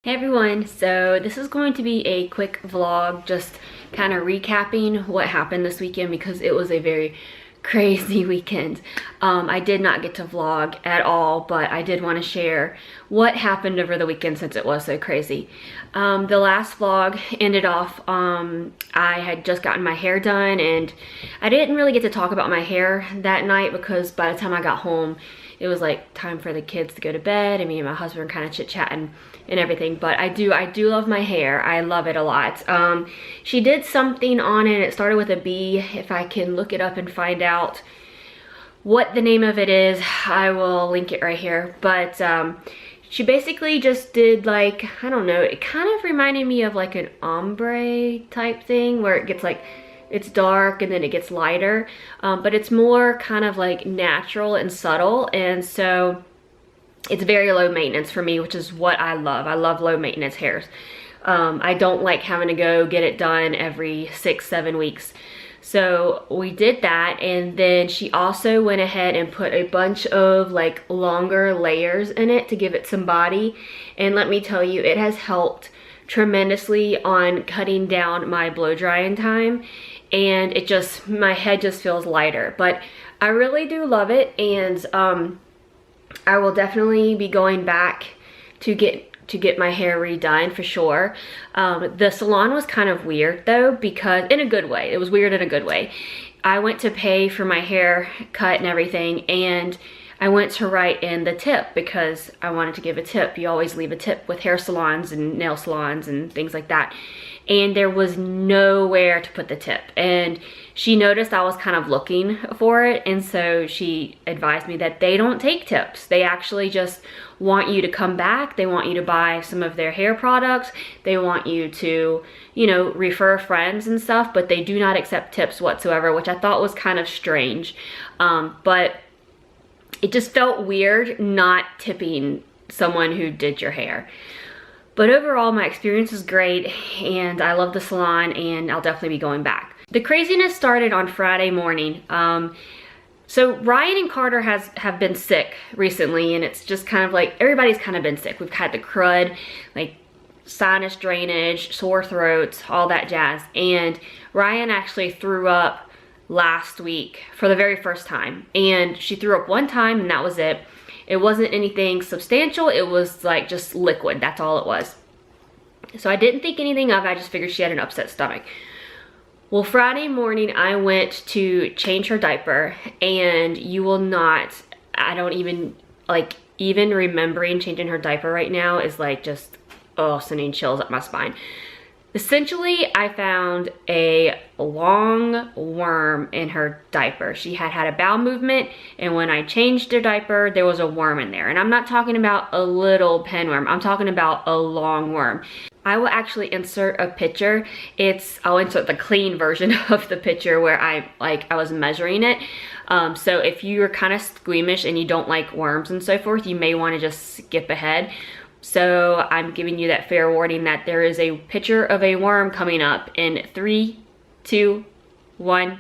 Hey everyone, so this is going to be a quick vlog just kind of recapping what happened this weekend because it was a very crazy weekend. I did not get to vlog at all, but I did want to share what happened over the weekend since it was so crazy. The last vlog ended off, I had just gotten my hair done and I didn't really get to talk about my hair that night because by the time I got home, it was like time for the kids to go to bed and me and my husband were kind of chit-chatting and everything. But I do love my hair. I love it a lot. She did something on it. It started with a B. If I can look it up and find out what the name of it is, I will link it right here. But she basically just did like, I don't know, it kind of reminded me of like an ombre type thing where it gets like, it's dark and then it gets lighter, but it's more kind of like natural and subtle, and so it's very low maintenance for me, which is what I love. I love low maintenance hairs. I don't like having to go get it done every 6-7 weeks. So we did that, and then she also went ahead and put a bunch of like longer layers in it to give it some body, and let me tell you, it has helped tremendously on cutting down my blow drying time, and it just, my head just feels lighter. But I really do love it, and I will definitely be going back to get my hair redone for sure. The salon was kind of weird though, because in a good way. It was weird in a good way. I went to pay for my hair cut and everything, and I went to write in the tip because I wanted to give a tip. You always leave a tip with hair salons and nail salons and things like that. And there was nowhere to put the tip. And she noticed I was kind of looking for it, and so she advised me that they don't take tips. They actually just want you to come back. They want you to buy some of their hair products. They want you to, you know, refer friends and stuff, but they do not accept tips whatsoever, which I thought was kind of strange. But it just felt weird not tipping someone who did your hair. But overall, my experience was great, and I love the salon, and I'll definitely be going back. The craziness started on Friday morning. So Ryan and Carter have been sick recently, and it's just kind of like, everybody's kind of been sick. We've had the crud, like sinus drainage, sore throats, all that jazz. And Ryan actually threw up last week for the very first time. And she threw up one time, and that was it. It wasn't anything substantial. It was like just liquid. That's all it was. So I didn't think anything of it. I just figured she had an upset stomach. Well, Friday morning I went to change her diaper, and you will not, I don't even, like, even remembering changing her diaper right now is like just, oh, sending chills up my spine. Essentially, I found a long worm in her diaper. She had a bowel movement, and when I changed her diaper, there was a worm in there. And I'm not talking about a little pinworm. I'm talking about a long worm. I will actually insert a picture. I'll insert the clean version of the picture where I was measuring it. So if you're kind of squeamish and you don't like worms and so forth, you may want to just skip ahead. So I'm giving you that fair warning that there is a picture of a worm coming up in 3, 2, 1.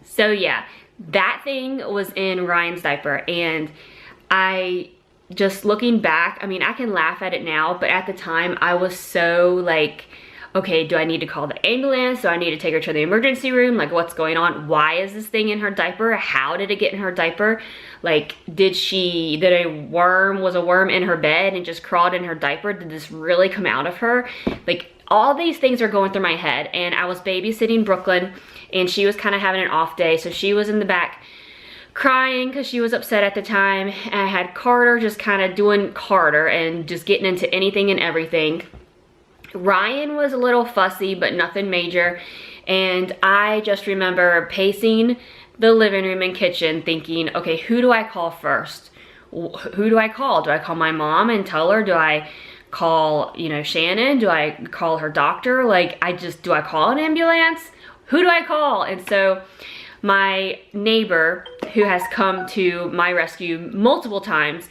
So yeah, that thing was in Ryan's diaper, and I just looking back, I mean, I can laugh at it now, but at the time I was so like, okay, do I need to call the ambulance? Do I need to take her to the emergency room? Like, what's going on? Why is this thing in her diaper? How did it get in her diaper? Like, was a worm in her bed and just crawled in her diaper? Did this really come out of her? Like, all these things are going through my head. And I was babysitting Brooklyn, and she was kind of having an off day. So she was in the back crying because she was upset at the time. And I had Carter just kind of doing Carter and just getting into anything and everything. Ryan was a little fussy, but nothing major. And I just remember pacing the living room and kitchen thinking, okay, who do I call first? Who do I call? Do I call my mom and tell her? Do I call, you know, Shannon? Do I call her doctor? Like, do I call an ambulance? Who do I call? And so my neighbor, who has come to my rescue multiple times,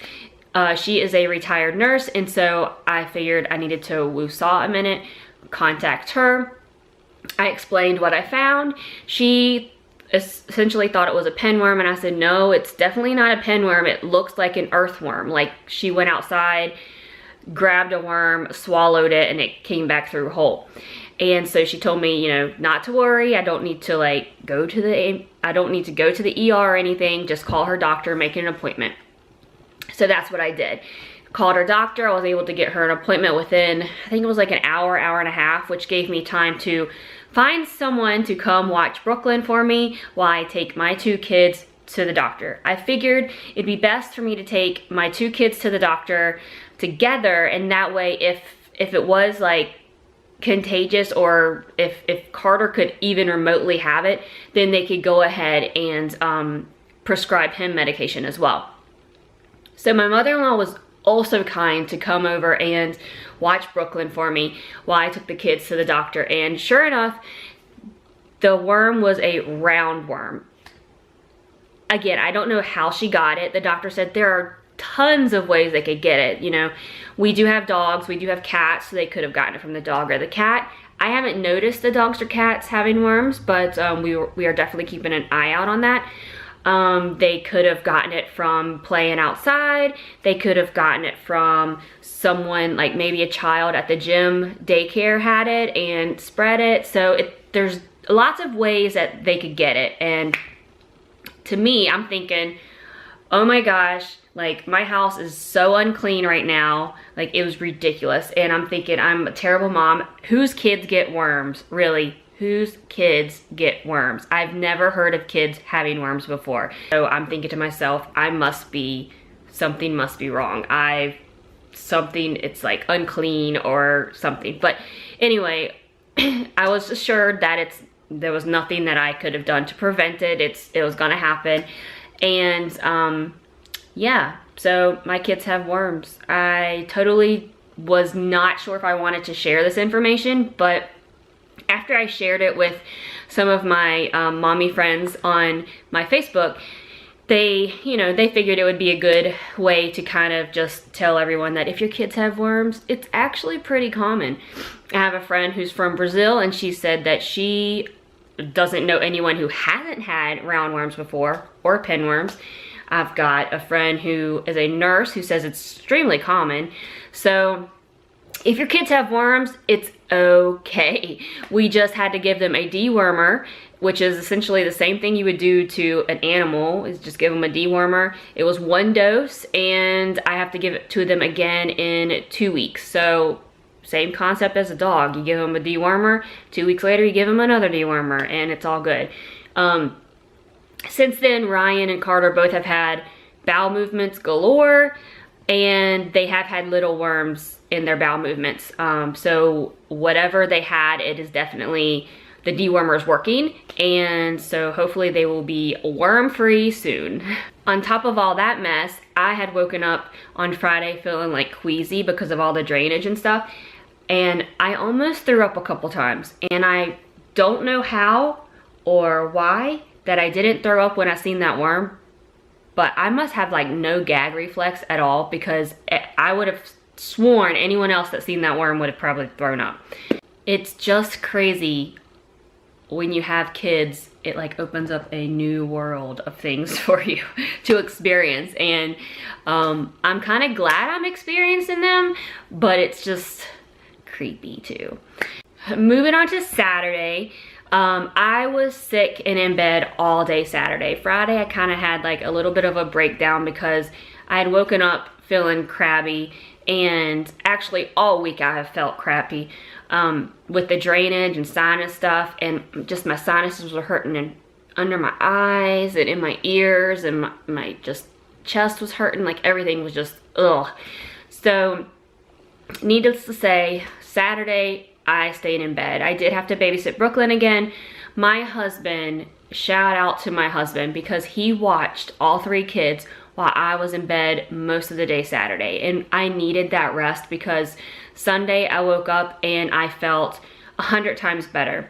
she is a retired nurse, and so I figured I needed to woo-saw a minute, contact her. I explained what I found. She essentially thought it was a pinworm, and I said, no, it's definitely not a pinworm. It looks like an earthworm. Like she went outside, grabbed a worm, swallowed it, and it came back through whole. And so she told me, you know, not to worry. I don't need to go to the ER or anything. Just call her doctor, make an appointment. So that's what I did. Called her doctor. I was able to get her an appointment within, I think it was like an hour, hour and a half, which gave me time to find someone to come watch Brooklyn for me while I take my 2 kids to the doctor. I figured it'd be best for me to take my 2 kids to the doctor together, and that way if it was like contagious, or if Carter could even remotely have it, then they could go ahead and prescribe him medication as well. So my mother-in-law was also kind to come over and watch Brooklyn for me while I took the kids to the doctor, and sure enough, the worm was a round worm. Again, I don't know how she got it. The doctor said there are tons of ways they could get it. You know, we do have dogs, we do have cats, so they could have gotten it from the dog or the cat. I haven't noticed the dogs or cats having worms, but we are definitely keeping an eye out on that. They could have gotten it from playing outside. They could have gotten it from someone, like maybe a child at the gym daycare had it and spread it. So there's lots of ways that they could get it. And to me, I'm thinking, oh my gosh, like my house is so unclean right now. Like it was ridiculous. And I'm thinking, I'm a terrible mom. Whose kids get worms? Really? Whose kids get worms? I've never heard of kids having worms before. So I'm thinking to myself, something must be wrong. It's like unclean or something. But anyway, I was assured that there was nothing that I could have done to prevent it. It was gonna happen. And yeah, so my kids have worms. I totally was not sure if I wanted to share this information, but after I shared it with some of my mommy friends on my Facebook, they figured it would be a good way to kind of just tell everyone that if your kids have worms, it's actually pretty common. I have a friend who's from Brazil, and she said that she doesn't know anyone who hasn't had roundworms before or pinworms. I've got a friend who is a nurse who says it's extremely common. So if your kids have worms, it's okay. We just had to give them a dewormer, which is essentially the same thing you would do to an animal, is just give them a dewormer. It was 1 dose, and I have to give it to them again in 2 weeks. So same concept as a dog. You give them a dewormer, 2 weeks later you give them another dewormer, and it's all good. Since then, Ryan and Carter both have had bowel movements galore, and they have had little worms in their bowel movements. So whatever they had, it is definitely, the dewormer is working, and so hopefully they will be worm-free soon. On top of all that mess, I had woken up on Friday feeling like queasy because of all the drainage and stuff, and I almost threw up a couple times, and I don't know how or why that I didn't throw up when I seen that worm, but I must have like no gag reflex at all, because I would have sworn anyone else that seen that worm would have probably thrown up. It's just crazy when you have kids. It like opens up a new world of things for you to experience, and I'm kind of glad I'm experiencing them, but it's just creepy too. Moving on to Saturday, I was sick and in bed all day Saturday. Friday I kind of had like a little bit of a breakdown because I had woken up feeling crabby, and actually all week I have felt crappy with the drainage and sinus stuff, and just my sinuses were hurting under my eyes and in my ears, and my just chest was hurting, like everything was just ugh. So needless to say, Saturday I stayed in bed. I did have to babysit Brooklyn again. My husband, shout out to my husband, because he watched all 3 kids while I was in bed most of the day Saturday, and I needed that rest, because Sunday I woke up and I felt 100 times better.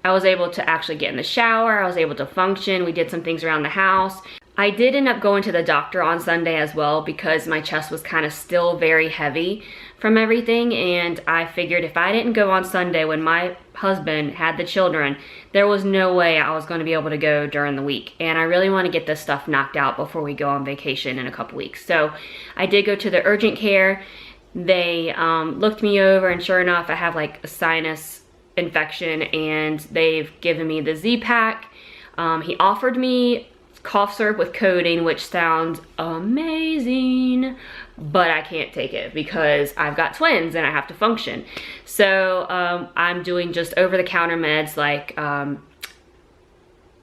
I was able to actually get in the shower. I was able to function. We did some things around the house. I did end up going to the doctor on Sunday as well because my chest was kind of still very heavy from everything, and I figured if I didn't go on Sunday when my husband had the children, there was no way I was going to be able to go during the week, and I really want to get this stuff knocked out before we go on vacation in a couple weeks. So I did go to the urgent care. They looked me over, and sure enough, I have like a sinus infection, and they've given me the Z-Pack. He offered me cough syrup with codeine, which sounds amazing, but I can't take it because I've got twins and I have to function. So I'm doing just over-the-counter meds like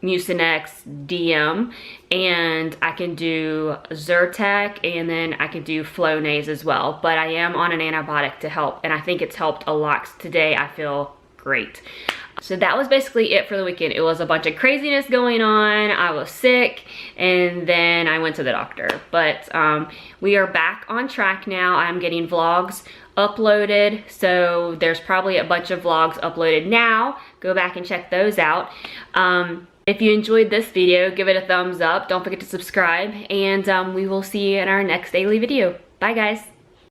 Mucinex DM, and I can do Zyrtec, and then I can do Flonase as well. But I am on an antibiotic to help, and I think it's helped a lot. Today I feel great. So that was basically it for the weekend. It was a bunch of craziness going on. I was sick, and then I went to the doctor. But we are back on track now. I'm getting vlogs uploaded, so there's probably a bunch of vlogs uploaded now. Go back and check those out. If you enjoyed this video, give it a thumbs up. Don't forget to subscribe, and we will see you in our next daily video. Bye, guys.